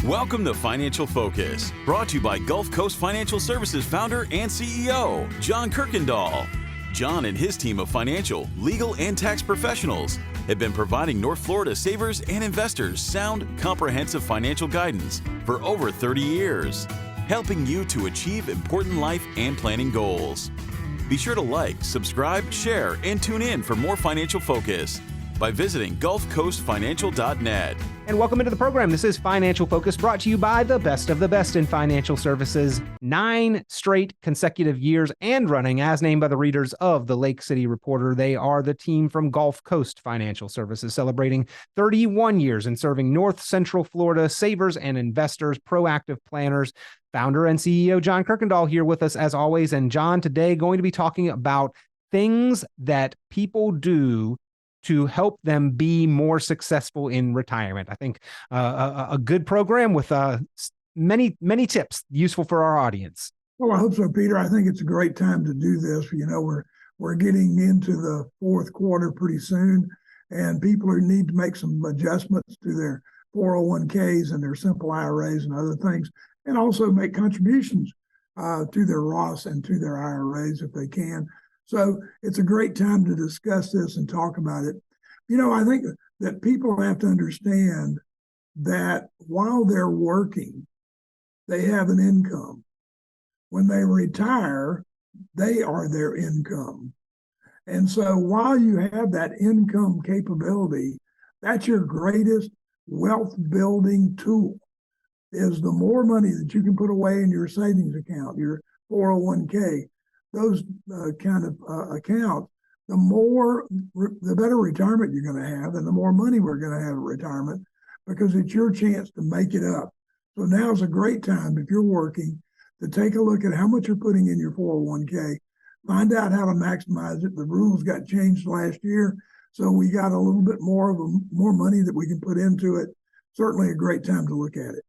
Welcome to Financial Focus, brought to you by Gulf Coast Financial Services founder and CEO, John Kirkendall. John and his team of financial, legal, and tax professionals have been providing North Florida savers and investors sound, comprehensive financial guidance for over 30 years, helping you to achieve important life and planning goals. Be sure to like, subscribe, share, and tune in for more Financial Focus by visiting gulfcoastfinancial.net. And welcome into the program. This is Financial Focus, brought to you by the best of the best in financial services. 9 straight consecutive years and running, as named by the readers of the Lake City Reporter. They are the team from Gulf Coast Financial Services, celebrating 31 years in serving North Central Florida savers and investors, proactive planners. Founder and CEO John Kirkendall here with us as always. And John, today going to be talking about things that people do to help them be more successful in retirement. I think a good program with many tips useful for our audience. Well, I hope so, Peter. I think it's a great time to do this. You know, we're getting into the fourth quarter pretty soon, and people need to make some adjustments to their 401ks and their simple IRAs and other things, and also make contributions to their Roths and to their IRAs if they can. So it's a great time to discuss this and talk about it. You know, I think that people have to understand that while they're working, they have an income. When they retire, they are their income. And so while you have that income capability, that's your greatest wealth building tool, is the more money that you can put away in your savings account, your 401k, those kind of accounts, the better retirement you're going to have, and the more money we're going to have at retirement, because it's your chance to make it up. So now's a great time, if you're working, to take a look at how much you're putting in your 401k, find out how to maximize it. The rules got changed last year, so we got a little bit more money that we can put into it. Certainly a great time to look at it.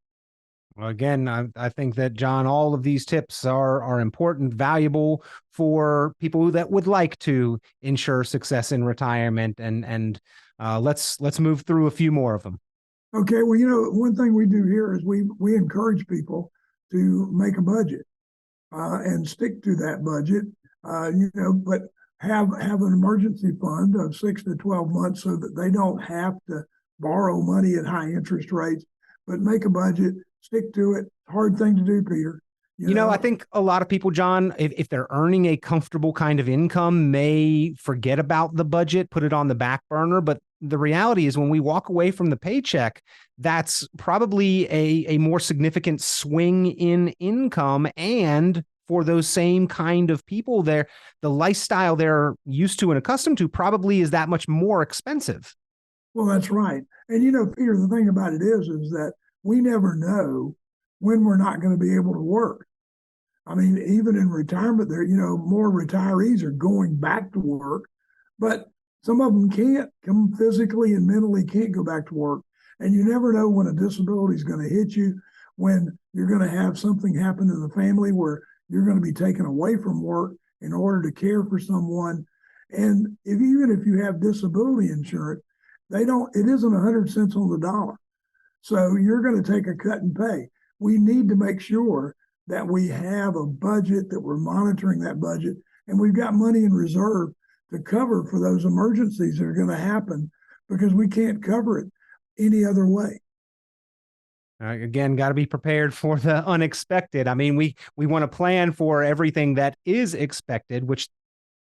Well, again, I think that, John, all of these tips are important, valuable for people that would like to ensure success in retirement. And let's move through a few more of them. Okay. Well, you know, one thing we do here is we encourage people to make a budget and stick to that budget. But have an emergency fund of 6 to 12 months so that they don't have to borrow money at high interest rates. But make a budget. Stick to it. Hard thing to do, Peter. You know, I think a lot of people, John, if they're earning a comfortable kind of income, may forget about the budget, put it on the back burner. But the reality is, when we walk away from the paycheck, that's probably a more significant swing in income. And for those same kind of people, the lifestyle they're used to and accustomed to probably is that much more expensive. Well, that's right. And, you know, Peter, the thing about it is that we never know when we're not going to be able to work. I mean, even in retirement, more retirees are going back to work, but some of them can't come physically and mentally can't go back to work. And you never know when a disability is going to hit you, when you're going to have something happen in the family where you're going to be taken away from work in order to care for someone. And even if you have disability insurance, it isn't 100 cents on the dollar. So you're going to take a cut in pay. We need to make sure that we have a budget, that we're monitoring that budget, and we've got money in reserve to cover for those emergencies that are going to happen, because we can't cover it any other way. Again, got to be prepared for the unexpected. I mean, we want to plan for everything that is expected, which,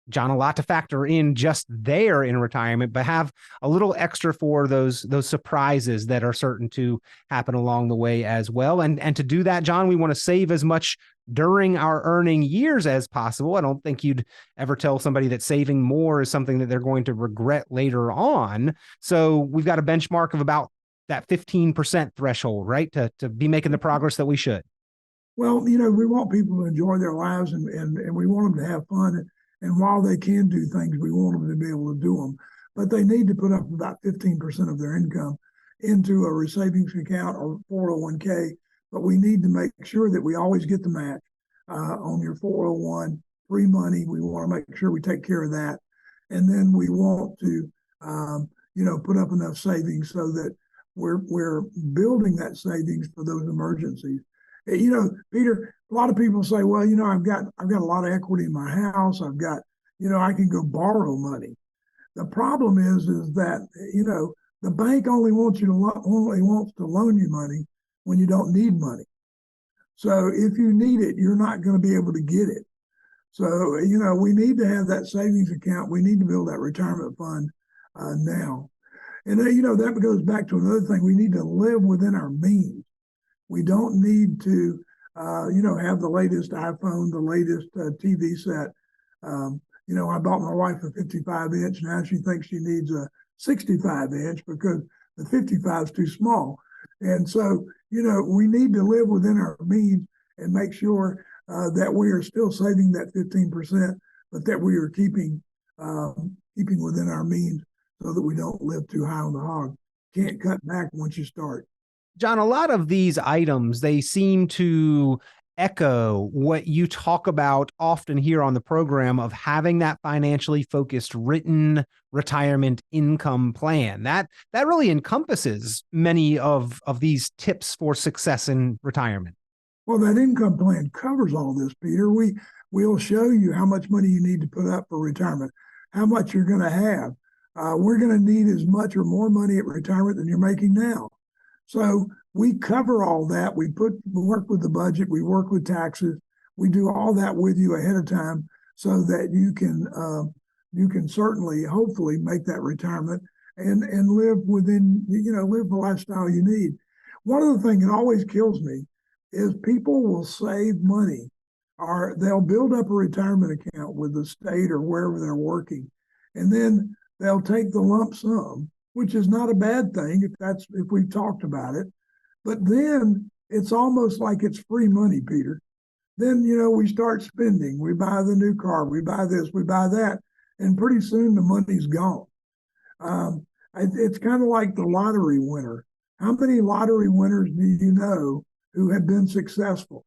John, a lot to factor in just there in retirement, but have a little extra for those surprises that are certain to happen along the way as well. And to do that, John, we want to save as much during our earning years as possible. I don't think you'd ever tell somebody that saving more is something that they're going to regret later on. So we've got a benchmark of about that 15% threshold, right? To be making the progress that we should. Well, you know, we want people to enjoy their lives and we want them to have fun. And while they can do things, we want them to be able to do them. But they need to put up about 15% of their income into a savings account or 401k. But we need to make sure that we always get the match on your 401, free money. We want to make sure we take care of that. And then we want to, put up enough savings so that we're building that savings for those emergencies. Peter, a lot of people say, well, I've got a lot of equity in my house. I've got, I can go borrow money. The problem is that, the bank only wants to loan you money when you don't need money. So if you need it, you're not going to be able to get it. So, we need to have that savings account. We need to build that retirement fund now. And, that goes back to another thing. We need to live within our means. We don't need to, have the latest iPhone, the latest TV set. I bought my wife a 55-inch. Now she thinks she needs a 65-inch because the 55 is too small. And so, we need to live within our means and make sure that we are still saving that 15%, but that we are keeping within our means so that we don't live too high on the hog. Can't cut back once you start. John, a lot of these items, they seem to echo what you talk about often here on the program of having that financially focused written retirement income plan. That really encompasses many of these tips for success in retirement. Well, that income plan covers all this, Peter. We'll show you how much money you need to put up for retirement, how much you're going to have. We're going to need as much or more money at retirement than you're making now. So we cover all that. We work with the budget. We work with taxes. We do all that with you ahead of time so that you can certainly, hopefully, make that retirement and live within, live the lifestyle you need. One of the things that always kills me is people will save money, or they'll build up a retirement account with the state or wherever they're working, and then they'll take the lump sum, which is not a bad thing if we've talked about it. But then it's almost like it's free money, Peter. Then, we start spending. We buy the new car. We buy this. We buy that. And pretty soon the money's gone. It's kind of like the lottery winner. How many lottery winners do you know who have been successful?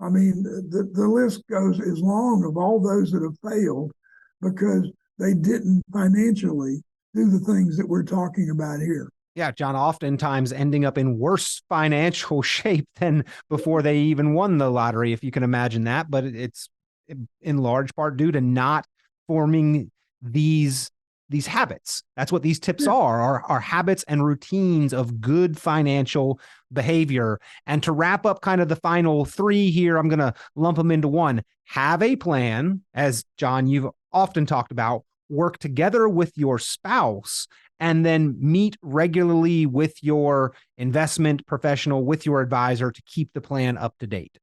I mean, the list goes as long of all those that have failed because they didn't financially do the things that we're talking about here. Yeah, John, oftentimes ending up in worse financial shape than before they even won the lottery, if you can imagine that. But it's in large part due to not forming these habits. That's what these tips are habits and routines of good financial behavior. And to wrap up kind of the final three here, I'm going to lump them into one. Have a plan, as John, you've often talked about. Work together with your spouse, and then meet regularly with your investment professional, with your advisor to keep the plan up to date.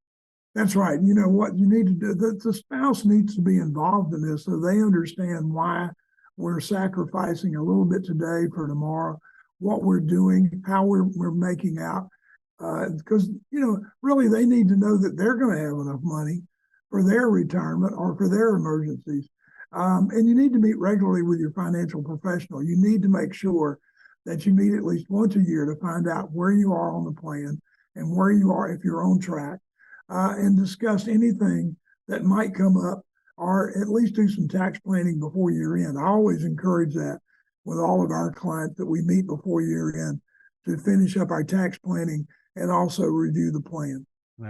That's right. You know what you need to do? The spouse needs to be involved in this so they understand why we're sacrificing a little bit today for tomorrow, what we're doing, how we're making out. Because, really they need to know that they're going to have enough money for their retirement or for their emergencies. And you need to meet regularly with your financial professional. You need to make sure that you meet at least once a year to find out where you are on the plan and where you are if you're on track, and discuss anything that might come up, or at least do some tax planning before year end. I always encourage that with all of our clients, that we meet before year end to finish up our tax planning and also review the plan.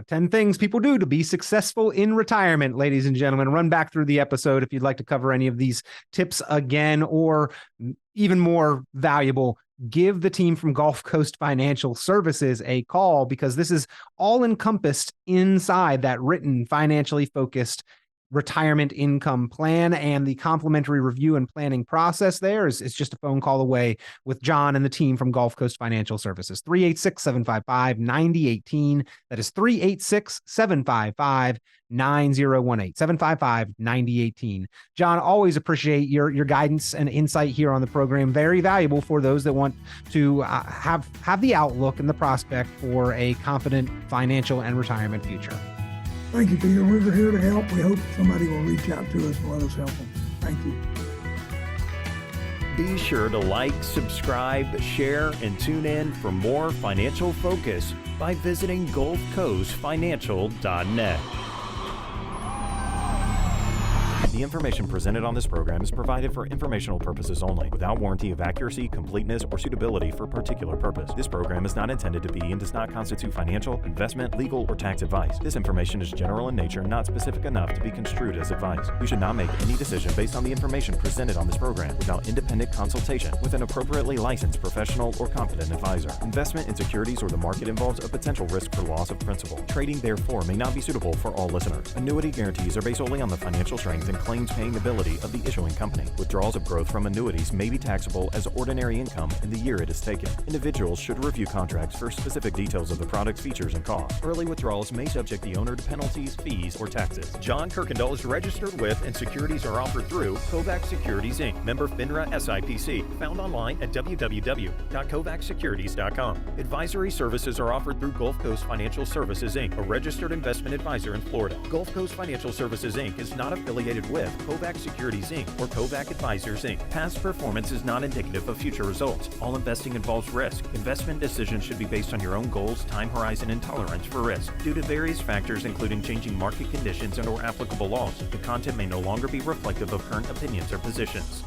10 things people do to be successful in retirement, ladies and gentlemen. Run back through the episode if you'd like to cover any of these tips again, or even more valuable, give the team from Gulf Coast Financial Services a call, because this is all encompassed inside that written, financially focused retirement income plan, and the complimentary review and planning process there is just a phone call away with John and the team from Gulf Coast Financial Services. 386-755-9018. That is 386-755-9018. 755-9018. John, always appreciate your guidance and insight here on the program. Very valuable for those that want to have the outlook and the prospect for a confident financial and retirement future. Thank you, Peter. We're here to help. We hope somebody will reach out to us and let us help them. Thank you. Be sure to like, subscribe, share, and tune in for more financial focus by visiting GulfCoastFinancial.net. The The information presented on this program is provided for informational purposes only, without warranty of accuracy, completeness, or suitability for a particular purpose. This program is not intended to be and does not constitute financial, investment, legal, or tax advice. This information is general in nature and not specific enough to be construed as advice. You should not make any decision based on the information presented on this program without independent consultation with an appropriately licensed professional or competent advisor. Investment in securities or the market involves a potential risk for loss of principal. Trading, therefore, may not be suitable for all listeners. Annuity guarantees are based solely on the financial strength and claims-paying ability of the issuing company. Withdrawals of growth from annuities may be taxable as ordinary income in the year it is taken. Individuals should review contracts for specific details of the product's features and costs. Early withdrawals may subject the owner to penalties, fees, or taxes. John Kirkendall is registered with and securities are offered through Kovac Securities Inc., member FINRA SIPC, found online at www.kovacsecurities.com. Advisory services are offered through Gulf Coast Financial Services Inc., a registered investment advisor in Florida. Gulf Coast Financial Services Inc. is not affiliated with Kovac Securities Inc. or Kovac Advisors Inc. Past performance is not indicative of future results. All investing involves risk. Investment decisions should be based on your own goals, time horizon, and tolerance for risk. Due to various factors including changing market conditions and/or applicable laws, the content may no longer be reflective of current opinions or positions.